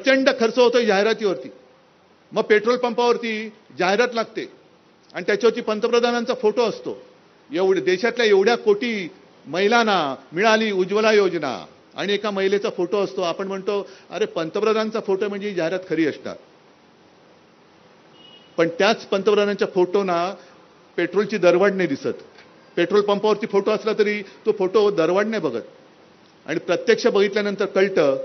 प्रचंड खर्च होतो जाहिरातीवरती. मग पेट्रोल पंपावरती जाहिरात लागते आणि त्याच्यावरती पंतप्रधानांचा फोटो असतो. देशातल्या एवढ्या कोटी महिलांना मिळाली उज्ज्वला योजना आणि एका महिलेचा फोटो असतो. आपण म्हणतो अरे पंतप्रधानांचा फोटो म्हणजे ही जाहिरात खरी असणार. पण त्याच पंतप्रधानांच्या फोटोना पेट्रोलची दरवाढ नाही दिसत. पेट्रोल पंपावरती फोटो असला तरी तो फोटो दरवाढ नाही बघत. आणि प्रत्यक्ष बघितल्यानंतर कळतं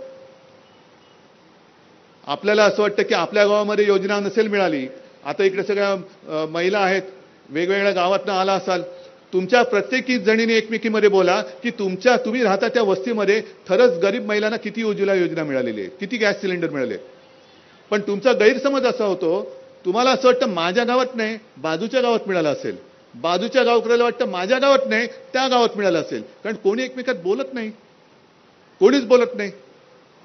आपल्याला. असं वाटतं की आपल्या गावामध्ये योजना नसेल मिळाली. आता इकडे सगळ्या महिला आहेत, वेगवेगळ्या गावातनं आला असाल. तुमच्या प्रत्येकी जणीने एकमेकीमध्ये बोला की तुम्ही राहता त्या वस्तीमध्ये खरंच गरीब महिलांना किती उज्ज्वला योजना मिळालेली आहे, किती गॅस सिलेंडर मिळाले. पण तुमचा गैरसमज असा होतो, तुम्हाला असं वाटतं माझ्या गावात नाही बाजूच्या गावात मिळालं असेल, बाजूच्या गावकऱ्याला वाटतं माझ्या गावात नाही त्या गावात मिळालं असेल. कारण कोणी एकमेकात बोलत नाही, कोणीच बोलत नाही.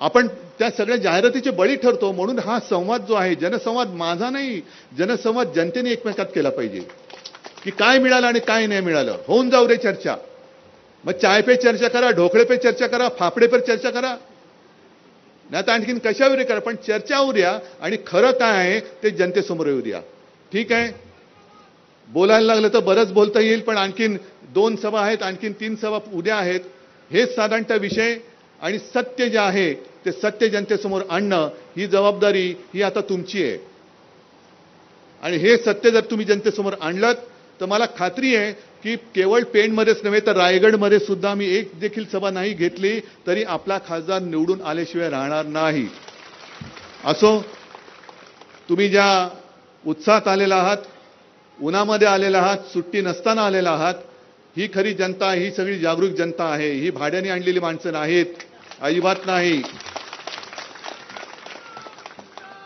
आपण त्या सगळ्या जाहिरातीचे बळी ठरतो. म्हणून हा संवाद जो आहे जनसंवाद माझा नाही, जनसंवाद जनतेने एकमेकात केला पाहिजे की काय मिळालं आणि काय नाही मिळालं. होऊन जाऊ दे चर्चा. मग चाय पे चर्चा करा, ढोकळे पे चर्चा करा, फाफडे पे चर्चा करा, नाही तर आणखीन कशावर करा, पण चर्चा होऊ द्या आणि खरं काय आहे ते जनतेसमोर येऊ द्या. ठीक आहे, बोलायला लागलं तर बरंच बोलता येईल, पण आणखीन 2 सभा आहेत, आणखीन 3 सभा उद्या आहेत. हेच साधारणतः विषय. आणि सत्य जे आहे ते सत्य जनतेसमोर आणणं ही जबाबदारी ही आता तुमची आहे. आणि हे सत्य जर तुम्ही जनतेसमोर आणलं तर मला खात्री आहे की केवळ पेणमध्येच नव्हे तर रायगडमध्ये सुद्धा मी एक देखील सभा नाही घेतली तरी आपला खासदार निवडून आल्याशिवाय राहणार नाही. असो, तुम्ही ज्या उत्साहात आलेला आहात, उन्हामध्ये आलेला आहात, सुट्टी नसताना आलेला आहात, ही खरी जनता, ही सगळी जागरूक जनता आहे. ही भाड्याने आणलेली माणसं नाहीत, अजिबात नाही.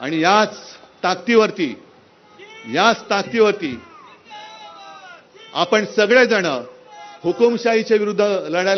आणि याच ताकदीवरती आपण सगळेजण हुकुमशाहीच्या विरुद्ध लढायला